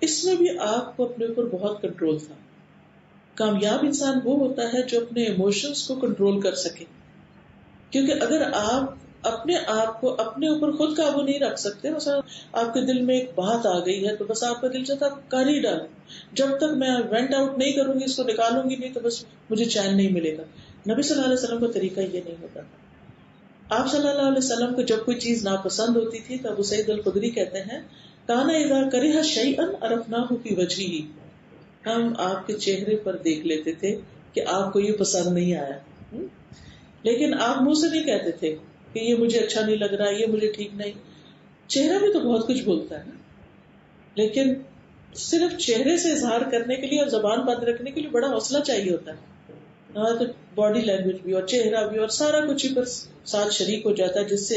اس میں بھی آپ کو اپنے اوپر بہت کنٹرول تھا. کامیاب انسان وہ ہوتا ہے جو اپنے ایموشنز کو کنٹرول کر سکے، کیونکہ اگر آپ اپنے آپ کو اپنے اوپر خود قابو نہیں رکھ سکتے، مثلا آپ کے دل میں ایک بات آ گئی ہے تو بس آپ کا دل چاہتا ہے آپ کر ہی ڈالیں، جب تک میں وینٹ آؤٹ نہیں کروں گی، اس کو نکالوں گی نہیں تو بس مجھے چین نہیں ملے گا. نبی صلی اللہ علیہ وسلم کا طریقہ یہ نہیں ہوتا تھا. آپ صلی اللہ علیہ وسلم کو جب کوئی چیز ناپسند ہوتی تھی تو ابو سعید الخدری کہتے ہیں کانا اذا کرہ شیئا عرفناہ فی وجہہ، ہم آپ کے چہرے پر دیکھ لیتے تھے کہ آپ کو یہ پسند نہیں آیا، لیکن آپ منہ سے نہیں کہتے تھے کہ یہ مجھے اچھا نہیں لگ رہا، یہ مجھے ٹھیک نہیں. چہرہ بھی تو بہت کچھ بولتا ہے نا، لیکن صرف چہرے سے اظہار کرنے کے لیے اور زبان بند رکھنے کے لیے بڑا حوصلہ چاہیے ہوتا ہے. تو باڈی لینگویج بھی اور چہرہ بھی اور سارا کچھ ہی پر ساتھ شریک ہو جاتا ہے، جس سے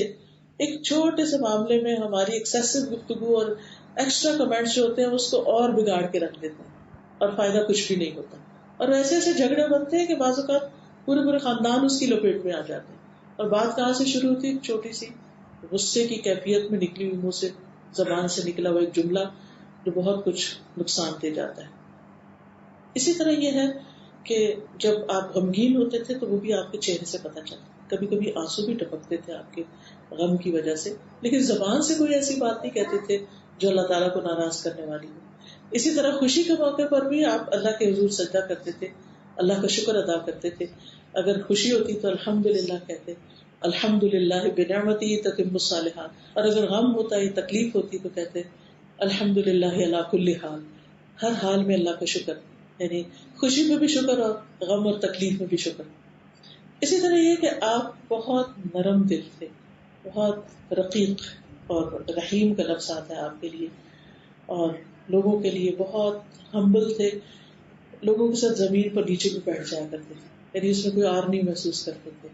ایک چھوٹے سے معاملے میں ہماری ایکسیسو گفتگو اور ایکسٹرا کمنٹس جو ہوتے ہیں اس کو اور بگاڑ کے رکھ دیتے ہیں اور فائدہ کچھ بھی نہیں ہوتا. اور ایسے ایسے جھگڑے بنتے ہیں کہ بعض اوقات پورے خاندان اس کی لپیٹ میں آ جاتے ہیں. اور بات کہاں سے شروع ہوتی ہے؟ چھوٹی سی غصے کی کیفیت میں نکلی ہوئی منہ سے، زبان سے نکلا ہوا ایک جملہ جو بہت کچھ نقصان دے جاتا ہے. اسی طرح یہ ہے کہ جب آپ غمگین ہوتے تھے تو وہ بھی آپ کے چہرے سے پتہ چلتا، کبھی کبھی آنسو بھی ٹپکتے تھے آپ کے غم کی وجہ سے، لیکن زبان سے کوئی ایسی بات نہیں کہتے تھے جو اللہ تعالیٰ کو ناراض کرنے والی ہو. اسی طرح خوشی کے موقع پر بھی آپ اللہ کے حضور سجدہ کرتے تھے، اللہ کا شکر ادا کرتے تھے. اگر خوشی ہوتی تو الحمدللہ کہتے، الحمدللہ بنعمتہ تتم الصالحات، اور اگر غم ہوتا ہے تکلیف ہوتی تو کہتے الحمدللہ علی کل حال، ہر حال میں اللہ کا شکر، یعنی خوشی میں بھی شکر اور غم اور تکلیف میں بھی شکر. اسی طرح یہ کہ آپ بہت نرم دل تھے، بہت رقیق، اور رحیم کا لفظ آتا ہے آپ کے لیے، اور لوگوں کے لیے بہت ہمبل تھے، لوگوں کے ساتھ زمین پر نیچے بھی بیٹھ جایا کرتے تھے. یعنی اس میں کوئی آر نہیں محسوس کرتے تھے.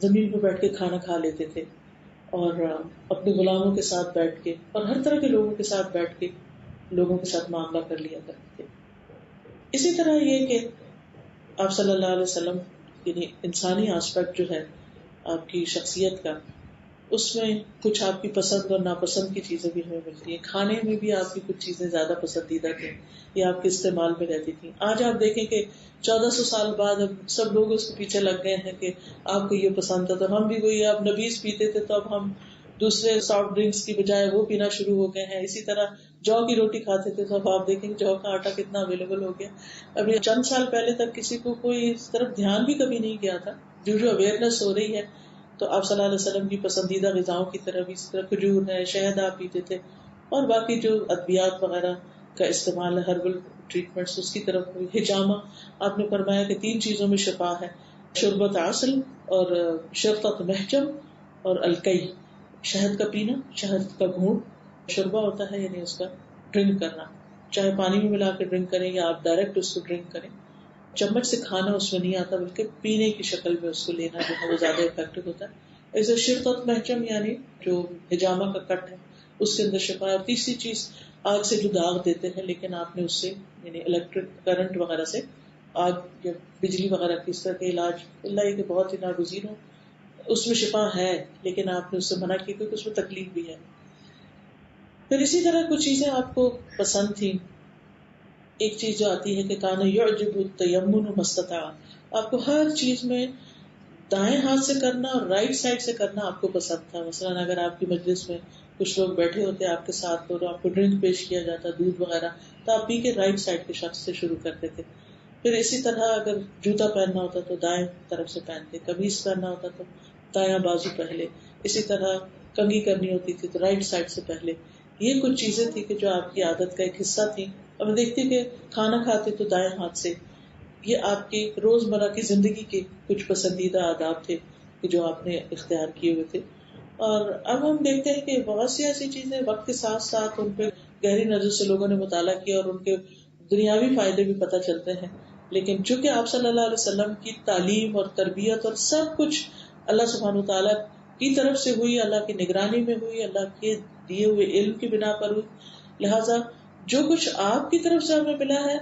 زمین پہ بیٹھ کے کھانا کھا لیتے تھے اور اپنے غلاموں کے ساتھ بیٹھ کے اور ہر طرح کے لوگوں کے ساتھ بیٹھ کے لوگوں کے ساتھ معاملہ کر لیا کرتے تھے. اسی طرح یہ کہ آپ صلی اللہ علیہ وسلم یعنی انسانی آسپیکٹ جو ہے آپ کی شخصیت کا، اس میں کچھ آپ کی پسند اور ناپسند کی چیزیں بھی ہمیں ملتی ہیں. کھانے میں بھی آپ کی کچھ چیزیں زیادہ پسندیدہ تھیں یا آپ کے استعمال میں رہتی تھیں. آج آپ دیکھیں کہ 1400 سال بعد اب سب لوگ اس کے پیچھے لگ گئے ہیں کہ آپ کو یہ پسند تھا تو ہم بھی وہی، آپ نبیذ پیتے تھے تو اب ہم دوسرے سافٹ ڈرنکس کی بجائے وہ پینا شروع ہو گئے ہیں. اسی طرح جو کی روٹی کھاتے تھے تو اب آپ دیکھیں جو کا آٹا کتنا اویلیبل ہو گیا. ابھی چند سال پہلے تک کسی کو کوئی اس طرف دھیان بھی کبھی نہیں گیا تھا. جو اویئرنیس ہو رہی ہے تو آپ صلی اللہ علیہ وسلم کی پسندیدہ غذاؤں کی طرف اسی طرح کھجور ہے، شہد آپ پیتے تھے اور باقی جو ادویات وغیرہ کا استعمال ہے، ہربل ٹریٹمنٹس، اس کی طرف حجامہ. آپ نے فرمایا کہ 3 چیزوں میں شفا ہے: شربت عسل اور شرطت محجم اور الکئی، شہد کا پینا، شہد کا گھونٹ. شربہ ہوتا ہے یعنی اس کا ڈرنک کرنا، چاہے پانی میں ملا کے ڈرنک کریں یا آپ ڈائریکٹ اس کو ڈرنک کریں. چمچ سے کھانا اس میں نہیں آتا بلکہ پینے کی شکل میں اس کو لینا جو ہے وہ زیادہ افیکٹو ہوتا ہے. ایسے شرطت محجم یعنی جو حجامہ کا کٹ ہے اس کے اندر شفا ہے. اور تیسری چیز آگ سے جو داغ دیتے ہیں لیکن آپ نے اس سے یعنی الیکٹرک کرنٹ وغیرہ سے آگ یا بجلی وغیرہ کی اس طرح کے علاج، اللہ یہ کہ بہت ہی ناگزیر ہو، اس میں شفا ہے لیکن آپ نے اس سے منع کی کیونکہ اس میں تکلیف بھی ہے. پھر اسی طرح کچھ چیزیں آپ کو پسند تھیں. ایک چیز جو آتی ہے کہ کانا یعجب التیمن مستطاع، آپ کو ہر چیز میں دائیں ہاتھ سے کرنا اور رائٹ سائڈ سے کرنا آپ کو پسند تھا. مثلاً اگر آپ کی مجلس میں کچھ لوگ بیٹھے ہوتے آپ کے ساتھ اور آپ کو ڈرنک پیش کیا جاتا، دودھ وغیرہ، تو آپ پی کے رائٹ سائڈ کے شخص سے شروع کرتے تھے. پھر اسی طرح اگر جوتا پہننا ہوتا تو دائیں طرف سے پہنتے، قمیص پہننا ہوتا تو دایاں بازو پہلے، اسی طرح کنگھی کرنی ہوتی تھی تو رائٹ سائڈ سے پہلے. یہ کچھ چیزیں تھی کہ جو آپ کی عادت کا ایک حصہ تھی. اور دیکھتی کہ کھانا کھاتے تو دائیں ہاتھ سے. یہ آپ کی روزمرہ کی زندگی کے کچھ پسندیدہ آداب تھے کہ جو آپ نے اختیار کیے ہوئے تھے. اور اب ہم دیکھتے ہیں کہ بہت سی ایسی چیزیں وقت کے ساتھ ساتھ ان پہ گہری نظر سے لوگوں نے مطالعہ کیا اور ان کے دنیاوی فائدے بھی پتہ چلتے ہیں. لیکن چونکہ آپ صلی اللہ علیہ وسلم کی تعلیم اور تربیت اور سب کچھ اللہ سبحانہ وتعالیٰ کی طرف سے ہوئی، اللہ کی نگرانی میں ہوئی، اللہ کے دیے ہوئے علم کی بنا پر ہوئی، لہٰذا جو کچھ آپ کی طرف سے ہمیں ملا ہے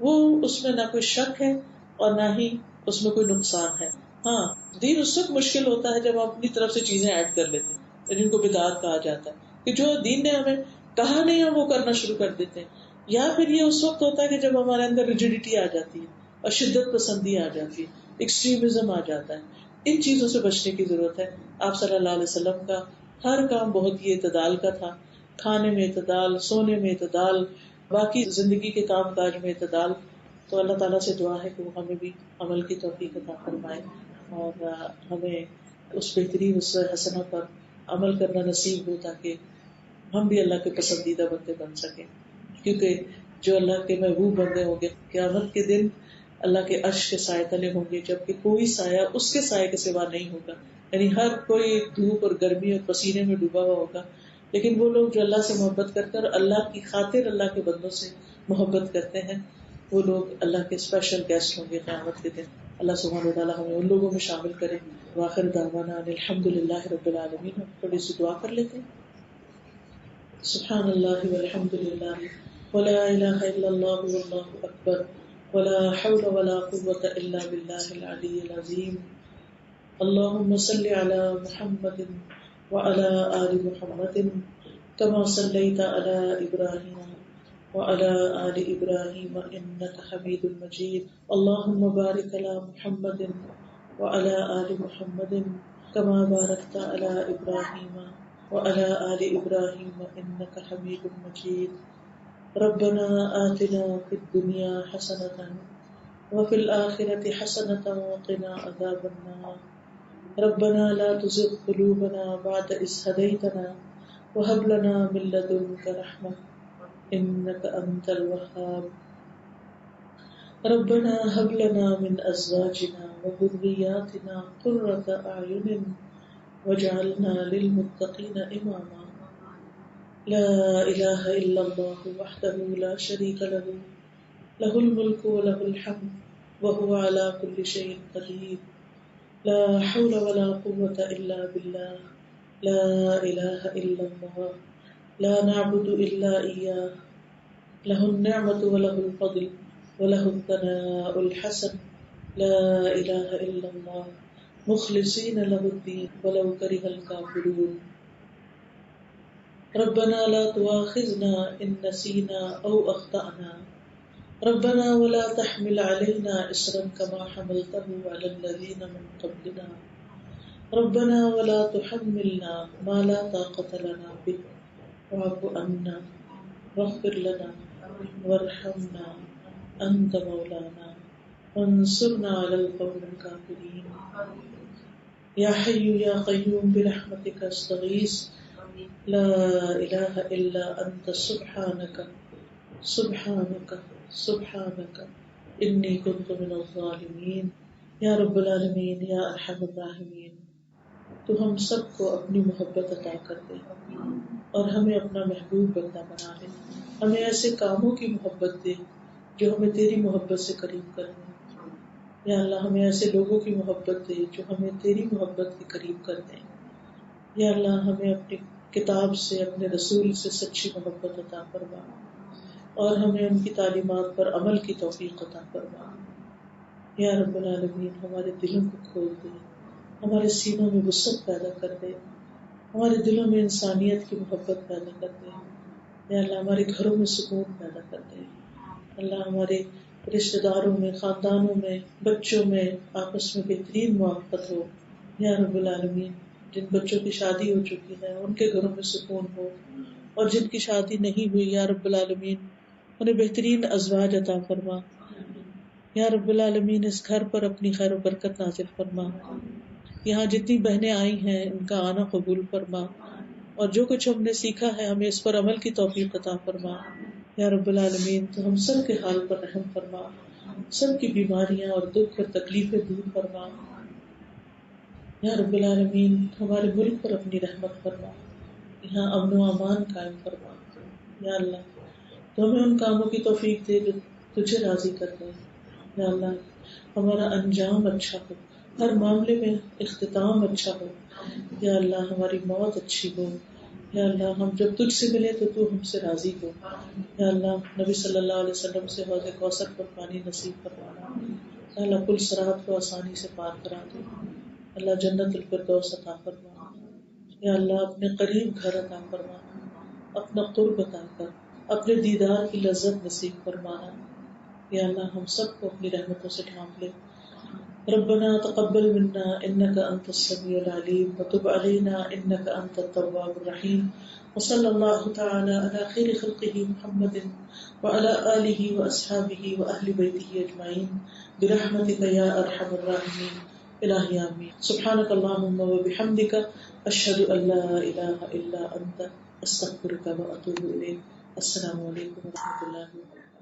وہ اس میں نہ کوئی شک ہے اور نہ ہی اس میں کوئی نقصان ہے. ہاں، دین اس وقت مشکل ہوتا ہے جب ہم اپنی طرف سے چیزیں ایڈ کر لیتے ہیں، جن کو بدعت کہا جاتا ہے کہ جو دین نے ہمیں کہا نہیں ہم وہ کرنا شروع کر دیتے ہیں. یا پھر یہ اس وقت ہوتا ہے کہ جب ہمارے اندر ریجیڈیٹی آ جاتی ہے اور شدت پسندی آ جاتی ہے، ایکسٹریمزم آ جاتا ہے. ان چیزوں سے بچنے کی ضرورت ہے. آپ صلی اللہ علیہ وسلم کا ہر کام بہت ہی اعتدال کا تھا، کھانے میں اعتدال، سونے میں اعتدال، باقی زندگی کے کام کاج میں اعتدال. تو اللہ تعالیٰ سے دعا ہے کہ وہ ہمیں بھی عمل کی توفیق عطا فرمائے اور ہمیں اس بہترین اسوہ حسنہ پر عمل کرنا نصیب ہو تاکہ ہم بھی اللہ کے پسندیدہ بندے بن سکیں. کیونکہ جو اللہ کے محبوب بندے ہوں گے قیامت کے دن اللہ کے عرش کے سائے تلے ہوں گے، جبکہ کوئی سایہ اس کے سائے کے سوا نہیں ہوگا. یعنی ہر کوئی دھوپ اور گرمی اور پسینے میں ڈوبا ہوا ہوگا، لیکن وہ لوگ جو اللہ سے محبت کرتے ہیں اور اللہ کی خاطر اللہ کے بندوں سے محبت کرتے ہیں وہ لوگ اللہ کے اسپیشل گیسٹ ہوں گے قیامت کے دن. اللہ سبحانہ وتعالیٰ ہمیں ان لوگوں میں شامل کرے. وآخر دعوانا ان الحمد للہ رب العالمین. تھوڑی سی دعا کر لیتے ہیں. سبحان اللہ والحمد للہ ولا الہ الا اللہ واللہ اکبر ولا حول ولا قوة الا باللہ العلی العظیم. اللهم صل على محمد وعلى آل محمد كما صليت على إبراهيم وعلى آل إبراهيم إنك حميد مجيد. اللهم بارك على محمد وعلى آل محمد كما باركت على إبراهيم وعلى آل إبراهيم إنك حميد مجيد. ربنا آتنا في الدنيا حسنة وفي الآخرة حسنة وقنا عذاب النار. ربنا لا تزغ قلوبنا بعد إذ هديتنا وهب لنا من لدنك رحمة إنك أنت الوهاب. ربنا هب لنا من أزواجنا وذرياتنا قرة أعين واجعلنا للمتقين إماما. لا إله إلا الله وحده لا شريك له له الملك وله الحمد وهو على كل شيء قدير لا حول ولا قوة إلا بالله لا إله إلا الله لا نعبد إلا إياه له النعمة وله الفضل وله الثناء الحسن لا إله إلا الله مخلصين له الدين ولو كره الكافرون ربنا لا تؤاخذنا إن نسينا أو أخطأنا ربنا ولا تحمل علينا إصرا كما حملته على الذين من قبلنا ربنا ولا تحملنا ما لا طاقة لنا به واعف عنا واغفر لنا وارحمنا أنت مولانا وانصرنا على القوم الكافرين يا حي يا قيوم برحمتك استغيث لا إله إلا أنت سبحانك سبحانك سبحانك إني كنت من الظالمين یا رب العالمین یا ارحم الراحمین، تو ہم سب کو اپنی محبت عطا کر دے اور ہمیں اپنا محبوب بندہ بنا لے. ہمیں ایسے کاموں کی محبت دے جو ہمیں تیری محبت سے قریب کر دیں. یا اللہ ہمیں ایسے لوگوں کی محبت دے جو ہمیں تیری محبت کے قریب کر دیں. یا اللہ ہمیں اپنی کتاب سے، اپنے رسول سے سچی محبت عطا فرما اور ہمیں ان کی تعلیمات پر عمل کی توفیق عطا فرما. یا رب العالمین ہمارے دلوں کو کھول دے، ہمارے سینوں میں وسعت پیدا کر دے، ہمارے دلوں میں انسانیت کی محبت پیدا کر دے. یا اللہ ہمارے گھروں میں سکون پیدا کر دے. اللہ ہمارے رشتہ داروں میں، خاندانوں میں، بچوں میں آپس میں بہترین موافقت ہو. یا رب العالمین جن بچوں کی شادی ہو چکی ہے ان کے گھروں میں سکون ہو، اور جن کی شادی نہیں ہوئی یا رب العالمین انہیں بہترین ازواج عطا فرما. یا رب العالمین اس گھر پر اپنی خیر و برکت نازل فرما. یہاں جتنی بہنیں آئی ہیں ان کا آنا قبول فرما، اور جو کچھ ہم نے سیکھا ہے ہمیں اس پر عمل کی توفیق عطا فرما. یا رب العالمین تو ہم سب کے حال پر رحم فرما، سب کی بیماریاں اور دکھ اور تکلیفیں دور فرما. یا رب العالمین ہمارے ملک پر اپنی رحمت فرما، یہاں امن و امان قائم فرما. یا اللہ تو ہمیں ان کاموں کی توفیق دے جو تجھے راضی کرتے ہیں. یا اللہ ہمارا انجام اچھا ہو، ہر معاملے میں اختتام اچھا ہو. یا اللہ ہماری موت اچھی ہو. یا اللہ ہم جب تجھ سے ملے تو ہم سے راضی ہو. یا اللہ نبی صلی اللہ علیہ وسلم سے حوض کوثر پر پانی نصیب فرمانا. یا اللہ پل صراط کو آسانی سے پار کرا دے. اللہ جنت الفردوس عطا فرما. یا اللہ اپنے قریب گھر عطا فرمانا، اپنا قرب عطا کر اپنے دیدار کی لذت نصیب فرمانا. یا اللہ ہم سب کو اپنی رحمتوں سے ڈھانپ لے. ربنا تقبل منا انك انت السميع العليم وتب علينا انك انت التواب الرحيم وصلى الله تعالى على خير خلقه محمد وعلى اله واصحابه واهل بيته اجمعين برحمتك يا ارحم الراحمين الہی آمین. سبحانك اللهم وبحمدك اشهد ان لا اله الا انت استغفرك واتوب اليك. السلام علیکم ورحمۃ اللہ وبرکاتہ.